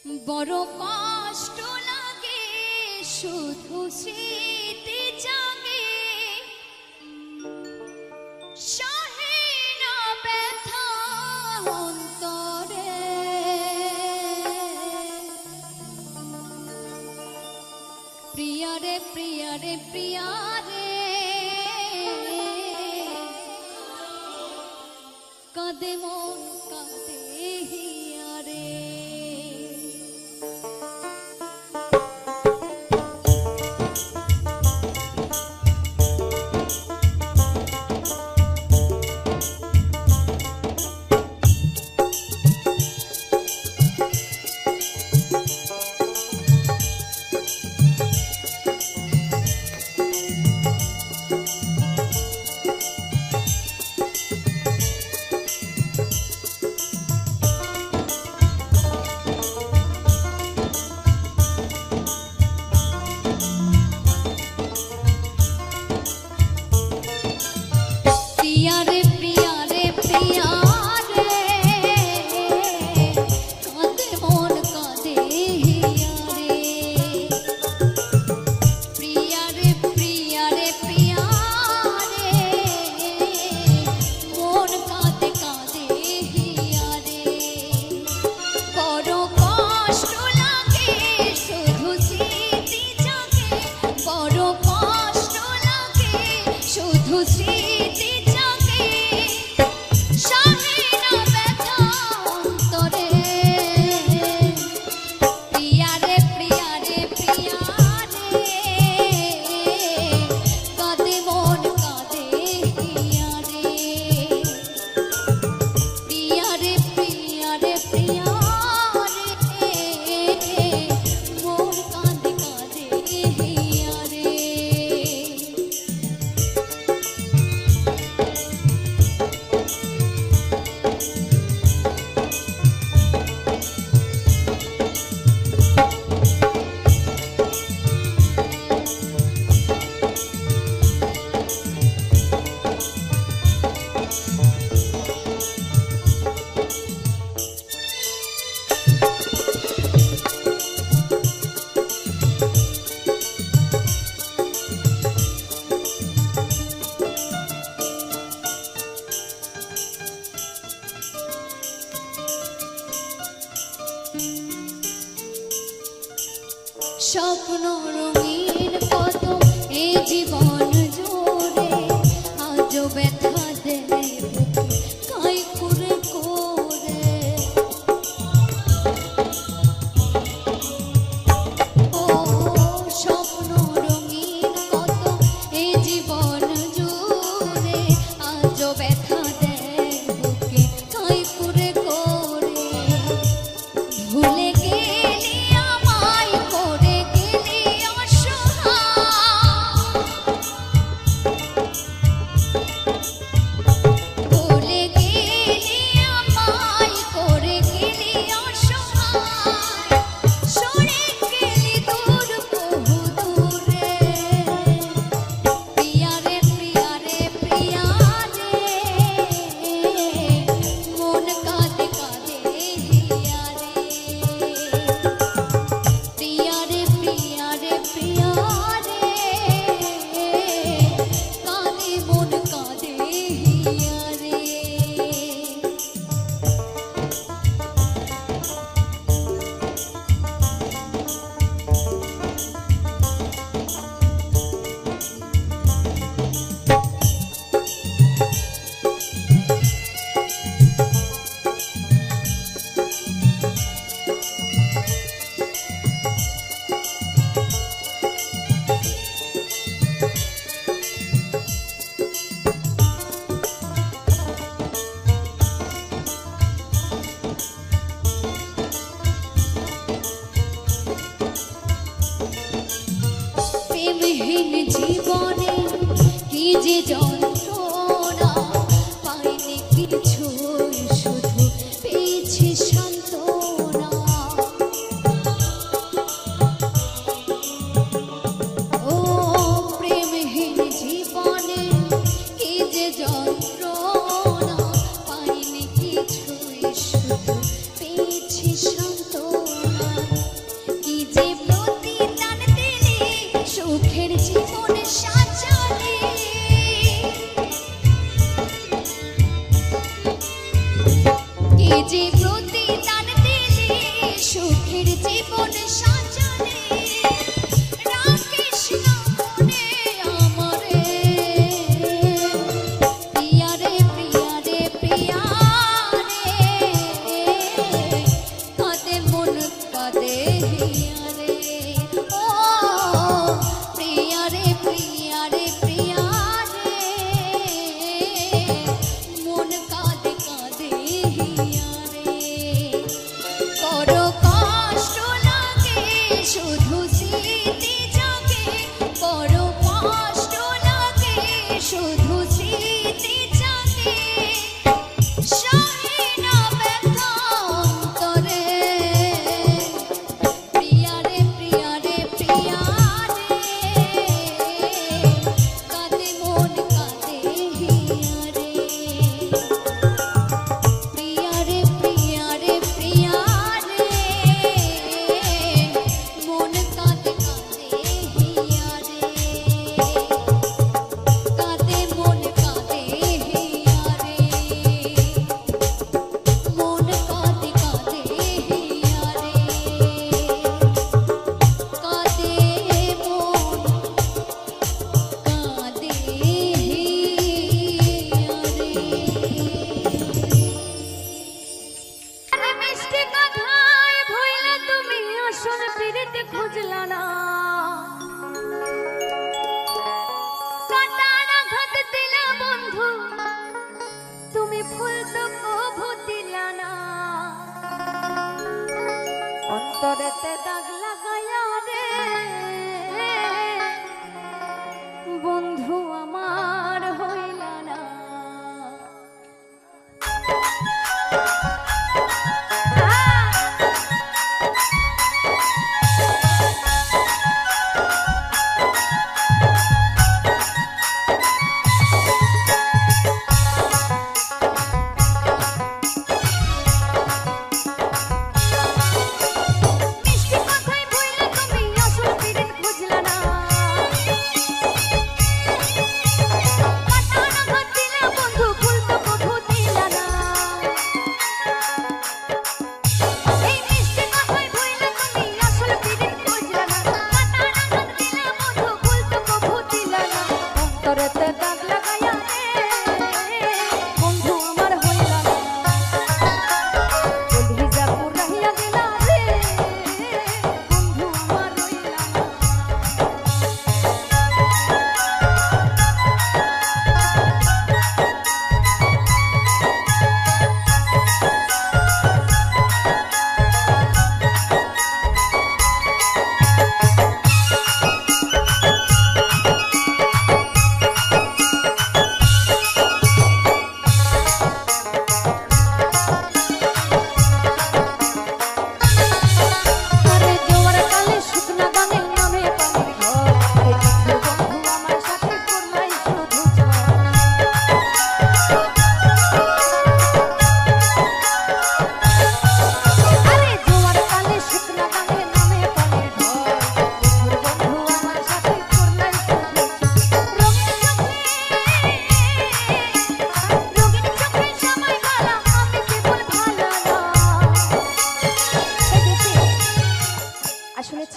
বড় কষ্ট লাগে শুধু স্মৃতি জাগে সহে না ব্যথা অন্তরে প্রিয়ারে প্রিয়ারে প্রিয়ারে কাঁদে মন কাঁদে হিয়ারে প্রিয়ারে প্রিয়ারে প্রিয়ারে কাঁদে মন কাঁদে হিয়ারে প্রিয়ারে প্রিয়ারে প্রিয়ারে মন কাঁদে কাঁদে হিয়ারে বড় কষ্ট লাগে শুধু স্মৃতি জাগে বড় কষ্ট লাগে শুধু স্মৃতি স্বপ্ন রঙিন কত এই জীবন জুড়ে আজও ব্যথা দেয় কাই করে করে ও স্বপ্ন রঙিন কত এই জীবন জুড়ে আজও ব্যথা দেয় বুকে কাই করে করে ভুলে প্রেমহীন জীবনে কি যে যন্ত্রণা পাইনি কিছু শুধু পেয়েছি সান্ত্বনা ও প্রেমহীন জীবনে কি যে যন্ত্রণা পাইনি কিছু শুধু পেয়েছি সান্ত্বনা বুঝলা না কাটার আঘাত দিলা বন্ধু তুমি ফুল তো কভু দিলা না অন্তরেতে দাগ লাগায়া রে বন্ধু আমার হইলা না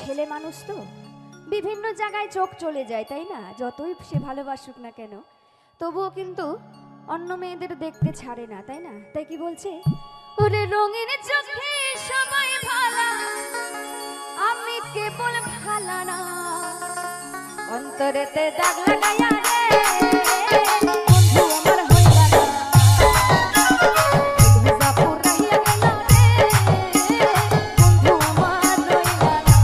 ছেলে মানুষ তো বিভিন্ন জায়গায় চোখ চলে যায় তাই না যতই সে ভালোবাসুক না কেন তবুও কিন্তু অন্য মেয়েদের দেখতে ছাড়ে না তাই না তাই কি বলছে ওরে রঙিন চোখে সবাই ভালা আমি কেবল ভালা না অন্তরেতে দাগ লাগায়া রে বন্ধু আমার হইলা না জাপুর রাহিয়া গেল রে বন্ধু আমার রইলা না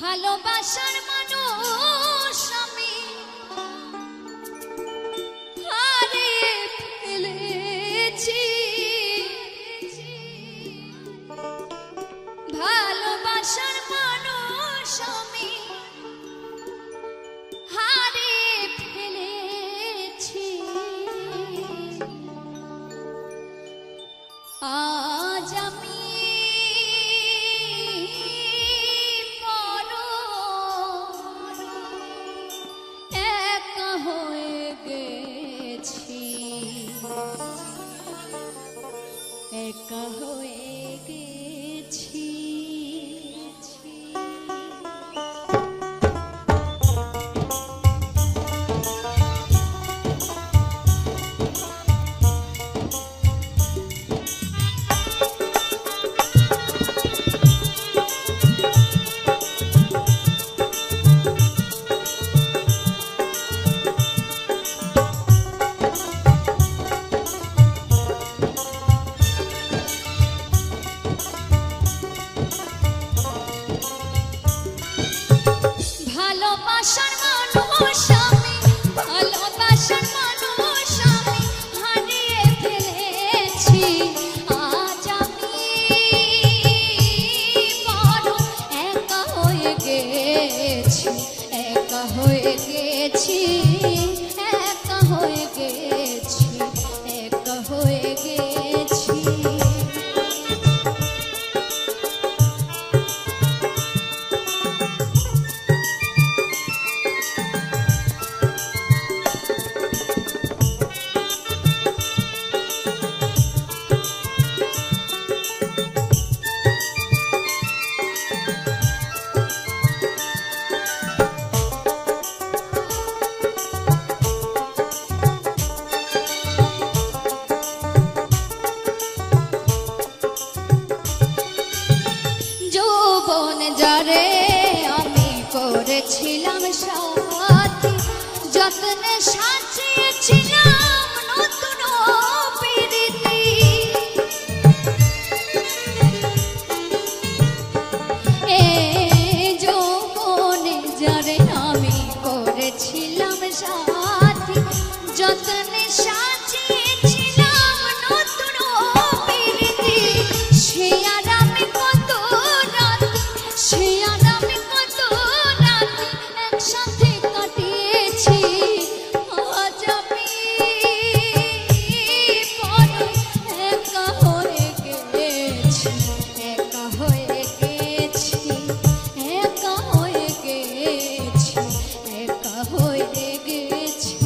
ভালোবাসার মানুষ আমি হারিয়ে ফেলেছি আজ আমি বড় একা হয়ে গেছি, একা হয়ে গেছি। ভালোবাসার মানুষ আমি, ভালোবাসার মানুষ আমি হারিয়ে ফেলেছি। আজ আমি বড় একা হয়ে গেছি, একা হয়ে গেছি, একা হয়ে গেছি, একা হয়ে গেছি। যৌবন যারে আমি করেছিলাম সাথী, যত্নে সাজিয়েছিলাম নতুন প্রীতি। যৌবনে যারে আমি করেছিলাম সাথী, যত্নে সাজিয়েছিলাম নতুন প্রীতি। সে আর আমি কত রাত, সে আর আমি কত রাত একসাথে কাটিয়েছি। আজ আমি বড় একা হয়ে গেছি, একা হয়ে গেছি, একা হয়ে গেছি, একা হয়ে গেছি।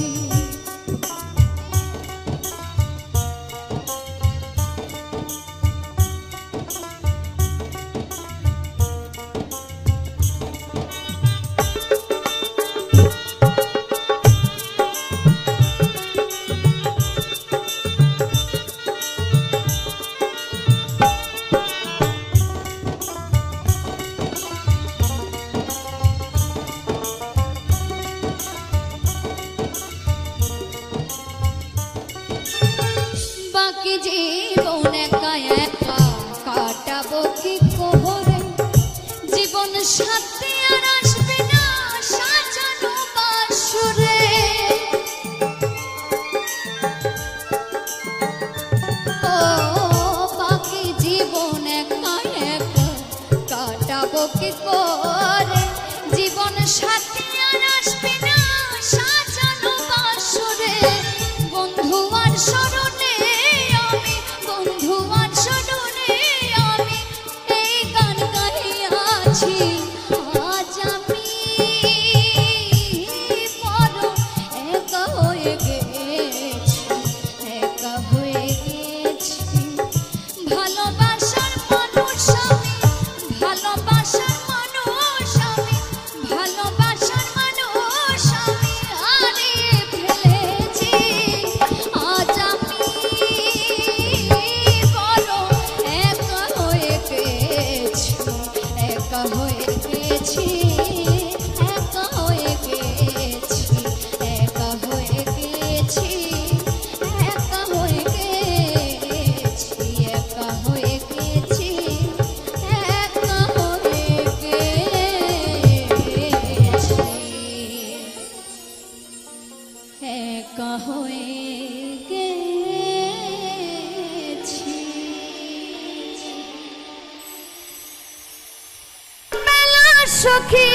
বাকি জীবন একা একা কাটাবো কি করে, জীবন সাথী আর আসবে না সাজানো বাসরে। ও বাকি জীবন একা একা কাটাবো কি করে, জীবন সাথী আর আসবে না সাজানো বাসরে। বন্ধু আর স্মরণে আমি, বন্ধু আর স্মরণে আমি এই গান গাইয়াছি। আজ আমি বড় একা হয়ে গেছি, একা হয়ে গেছি। ভালোবাসার মানুষ আমি, ভালোবাসার মানুষ আমি, ভালোবাসার মানুষ আমি হারিয়ে ফেলেছি। আজ আমি বড় একা হয়ে গেছি, একা হয়ে গেছি, একা হয়ে গেছি, একা হয়ে গেছি, একা হয়ে গেছি, একা হয়ে গেছি, একা হয়ে গেছি, একা হয়ে গেছি। বেলা সখী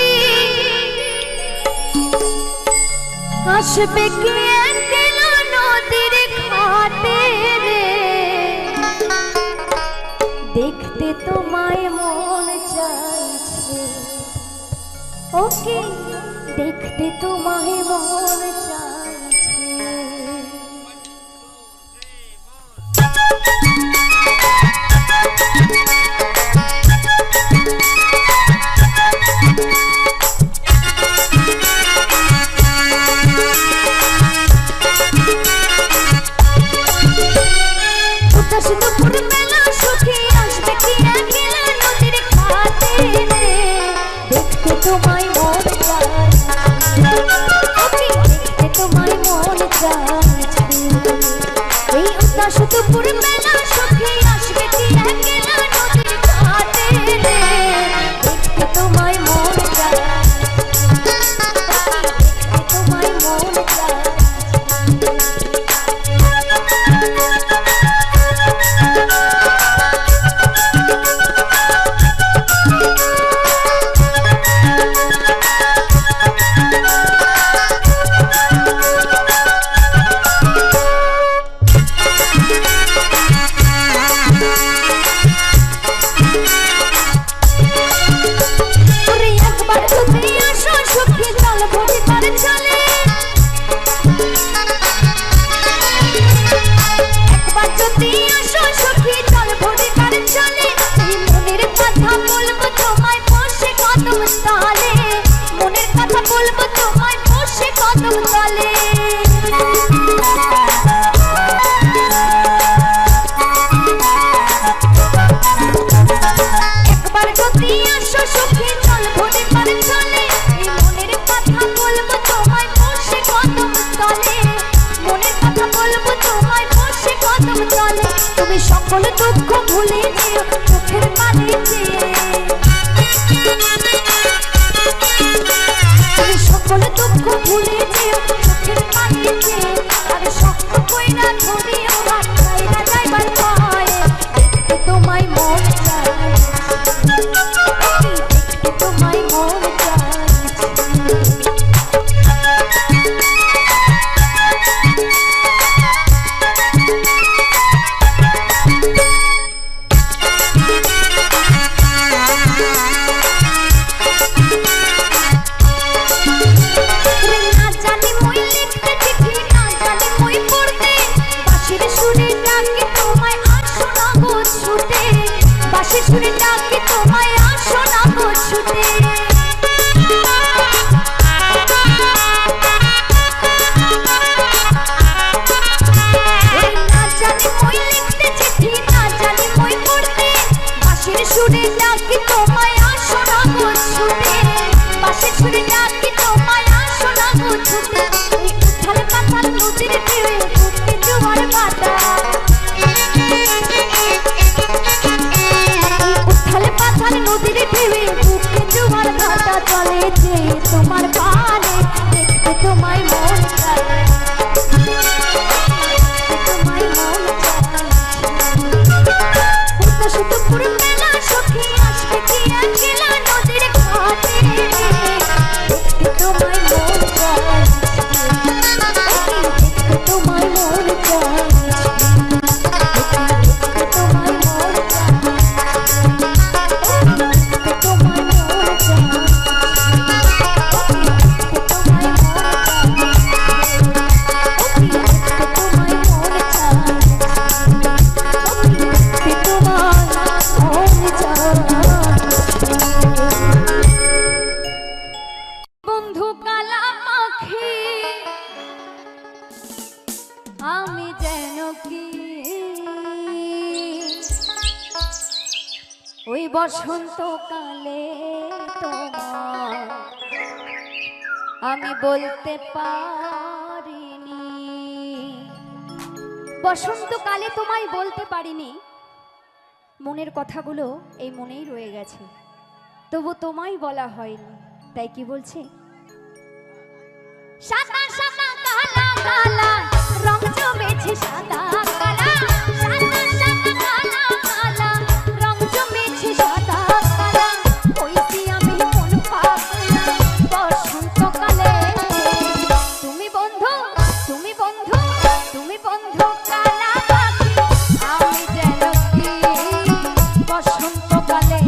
আসবে কি একলা নদীর ঘাটে রে, মন চাইছে, ওকে দেখতে তোমায় মন চাইছে। দুপুর বেলা সুখী আসবে কি একলা নদীর ঘাটে রে, দেখতে তোমায় মন চাইছে, ওকে দেখতে তোমায় মন চাইছে। এই উদাস দুপুর বেলা সুখী আসবে কি একলা নদীর ঘাটে রে, দেখতে তোমায় মন চাইছে, দেখতে তোমায় মন চাইছে। মনের কথা বলবো তোমায় বসে কদম তলে, একবার যদি আসো সখী চল ভরে পারে চলে, এই মনের কথা বলবো তোমায় বসে কদম তলে, মনের কথা বলবো তোমায় বসে কদম তলে। তুমি সকল দুঃখ ভুলে যেও চোখের পানি চেয়ে, সকল দুঃখ ভুলে যেও চোখের পানিতে, আর শক্ত কইরা ধরিও হাত ছাইরা যাইবার পায়ে, দেখতে তোমায় মন চাইছে, দেখতে তোমায় মন চাইছে। সুরে ডাকি তোমায় আসো না গো ছুটে, না জানি মই লিখতে চিঠি না জানি মই পড়তে, বাঁশির সুরে ডাকি তোমায় আসো না গো ছুটে, বাঁশির সুরে ডাকি তোমায় আসো না গো ছুটে। এই উথাল পাথাল নদীর ঢেউয়ে বুকে জোয়ার ভাটা, নদীর ঢেউয়ে বুকে জোয়ার ভাটা চলে যে তোমার পানে, দেখতে তোমায় মন চাইছে, তোমায় মন চাইছে। দুপুর বেলা সখী আসবে কি একলা নদীর ঘাটে, দেখতে তোমায় মন চাইছে, দেখতে তোমায় মন চাইছে, দেখতে তোমায় মন চাইছে। বন্ধু কালা পাখি আমি যেন কি ওই বসন্তকালে তোমার আমি বলতে পারিনি, বসন্তকালে তোমায় বলতে পারিনি, মনের কথাগুলো এই মনেই রয়ে গেছে, তবু তোমায় বলা হয়নি। তাই কি বলছে, সাদা সাদা কালা কালা রং জমেছে, সাদা কালা সাদা সাদা কালা কালা রং জমেছে, সাদা কালা হইছি আমি মন পাগলা বসন্তকালে। তুমি বন্ধু তুমি বন্ধু তুমি বন্ধু কালা পাখি আমি যেন কি বসন্তকালে।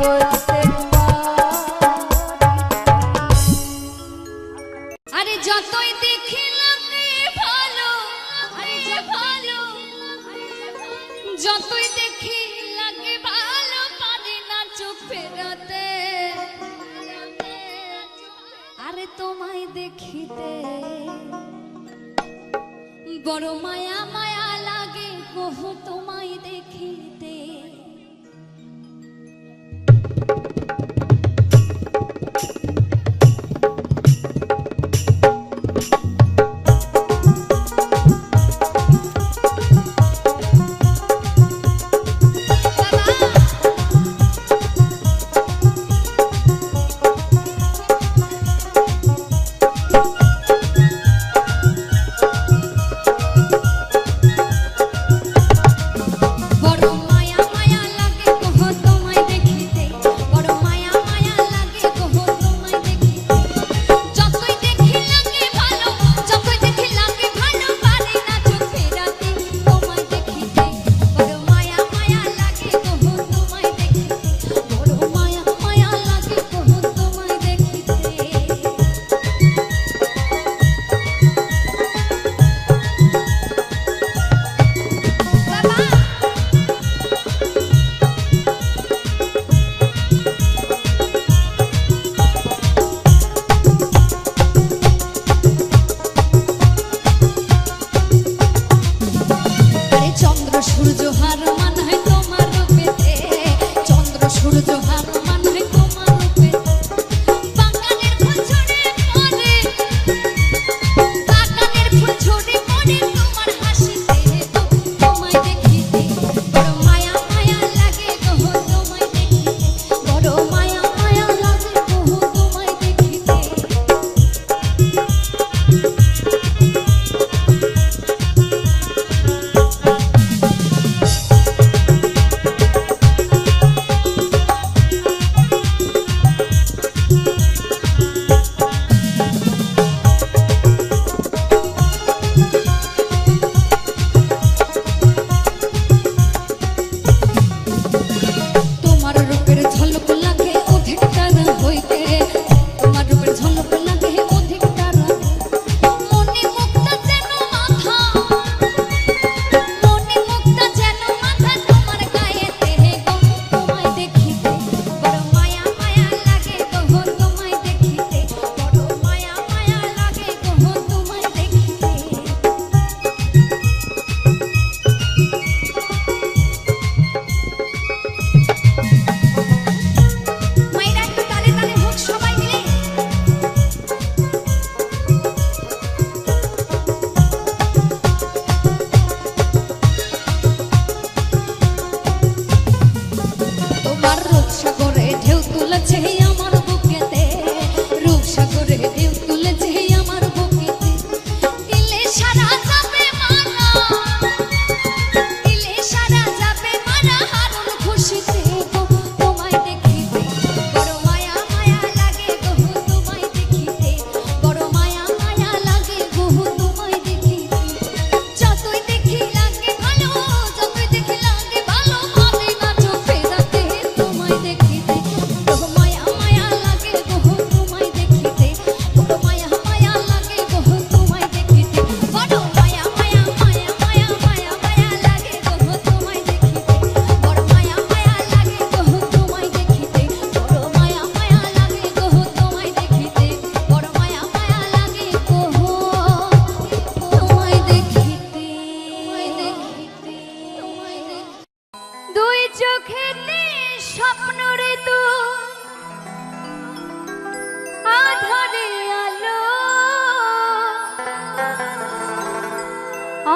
বলতে আরে যতই দেখি লাগে ভালো, আরে যে ভালো, যতই দেখি লাগে ভালো, পারি না চোখ ফেরাতে। আরে তোমায় দেখিতে বড় মায়া মায়া লাগে গো, তোমায় দেখিতে।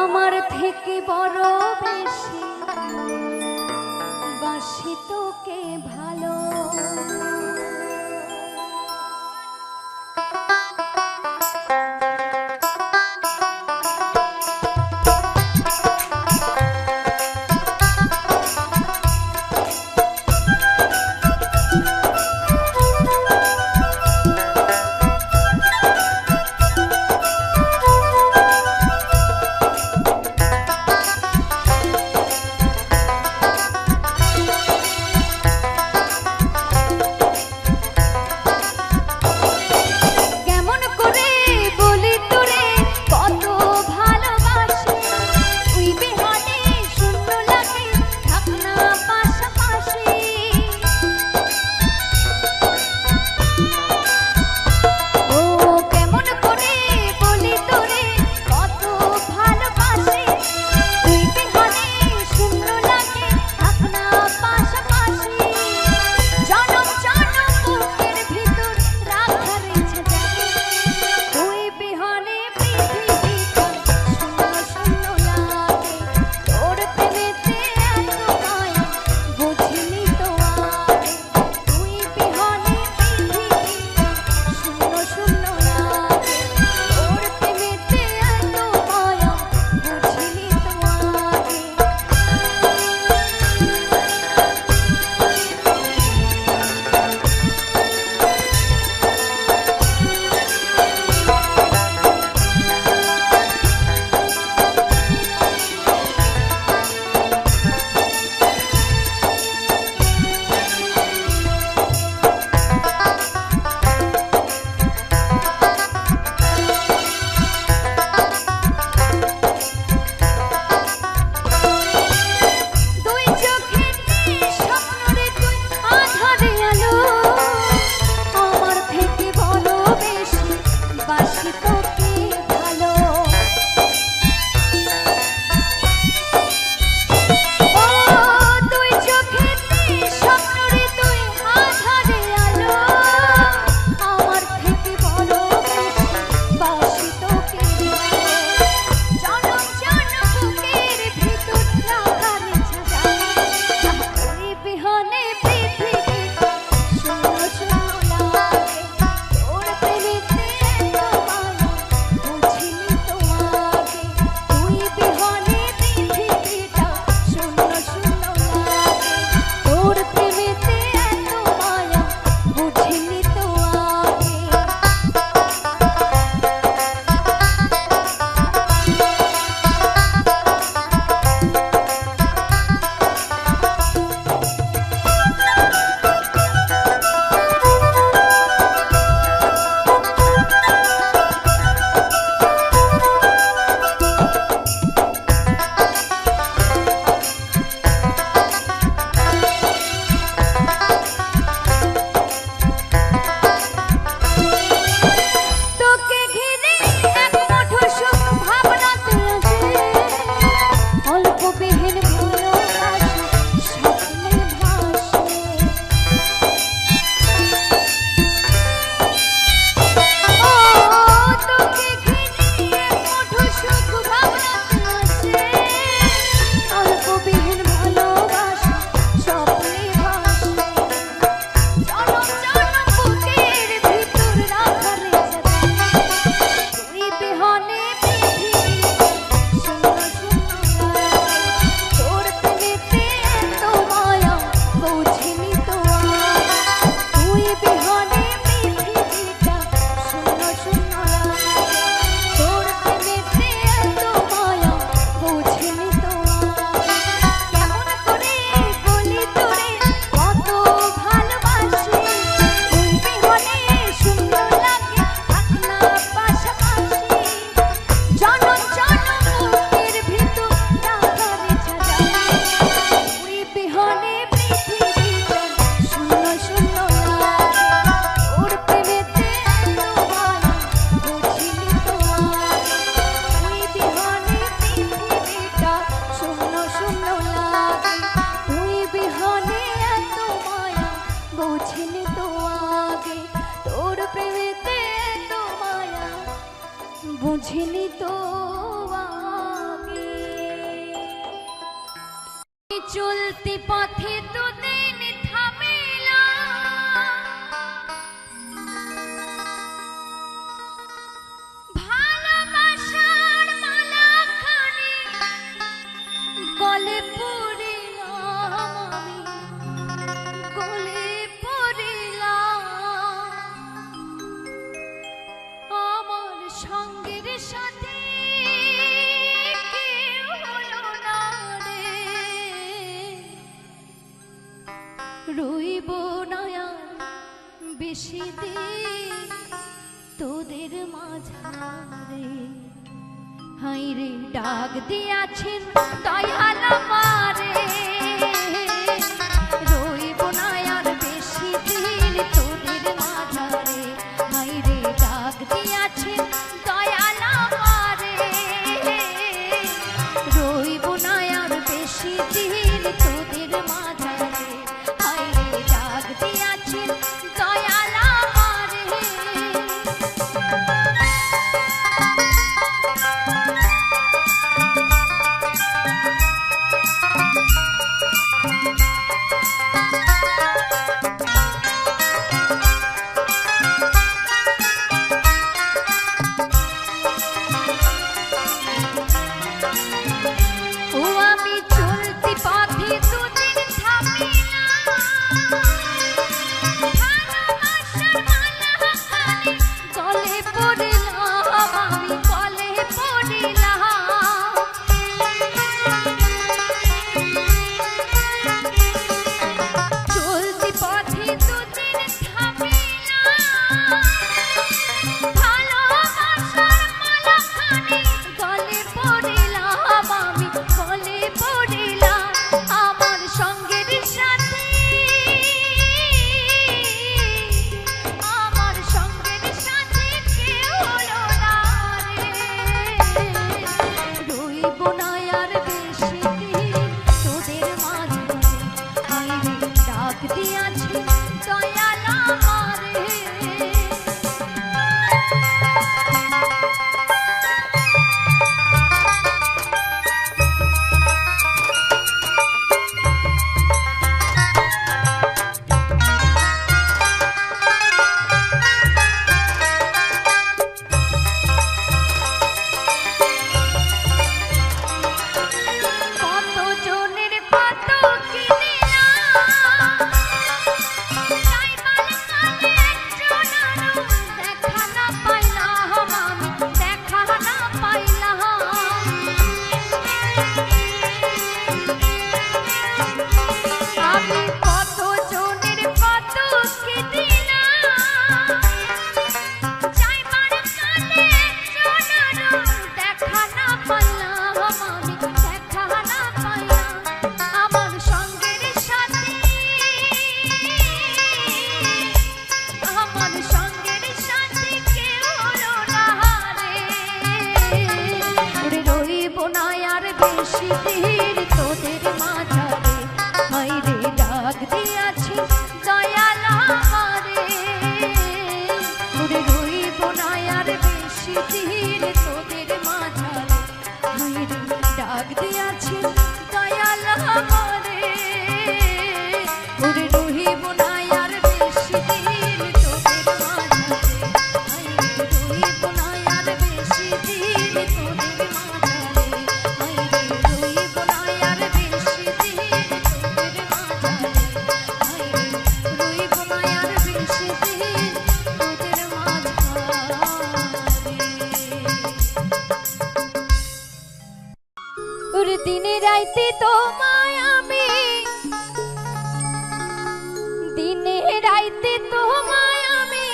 আমার থেকে বড় বেশি বাসি তোকে ভালো। বুঝিনি তো আগে তোর প্রেমেতে তো মায়া বুঝিনি তো আগে চলতি পথে তো দিন থামিলা ভালোবাসার মালাখানি গলে পড়িলাম আমি গলে পড়িলাম আমার সঙ্গের সাথে কেউ হলো না রে রইব না আর বেশি দিন তোদের মাঝারে হাই রে ডাক দিয়াছেন দয়াল আমারে রইব না আর বেশি দিন তোদের মাঝারে হাই রে ডাক দিয়াছেন দয়াল আমারে রইব না আর বেশি দিন তোদের মাঝারে হাই রে ডাক দিয়াছেন দয়াল আমারে ও আমি চলতি পথে দুদিন থামিলাম ভালোবাসার মালাখানি গলে পড়িলাম আমি গলে পড়িলাম চলতি পথে দুদিন থামিলাম ভালোবাসার মালাখানি গলে পড়িলাম আমি গলে পড়িলাম আমার সঙ্গের সাথে আমার সঙ্গের সাথে কেউ হলো না রে রইব না আর বেশি দিন তোদের মাঝে হাই রে ডাক দিয়াছে দয়াল আমারে কত জনের কত কি দিলাম যাইবার কালে একজনেরও দেখা না পাইলাম আমি দেখা না পাইলাম আমি কত জনের কত কি দিলাম যাইবার কালে একজনেরও দেখা না পাইলাম আমি দেখা না পাইলাম আমার সঙ্গের সাথে আমার সঙ্গের সাথে কেউ হলো না রে ওরে রইব না আর বেশি দিন তোদের মাঝারে হাই রে ডাক দিয়াছে দয়াল আমারে ওরে রইব না আর বেশি দিন তোদের মাঝারে হাই রে ডাক দিয়াছে দয়াল আমারে ওরে রইব না আর বেশি দিন তোদের মাঝারে হাই রে রইব না আর বেশি দিন তোদের মাঝারে হাই রে রইব না আর বেশি দিন তোদের মাঝারে হাই রে রইব না আর বেশি দিন তোদের মাঝারে ওরে দিনে রাইতে তোমায় আমি দিনে রাইতে তোমায় আমি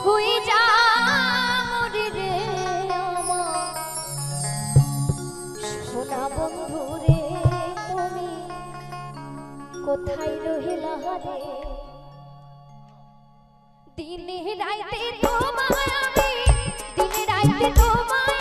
হয়ে যাম রে আমার সোনা বন্ধু রে তুমি কোথায় রহিলা রে দিনে রাইতে তোমায় আমি দিনে রাইতে তোমায়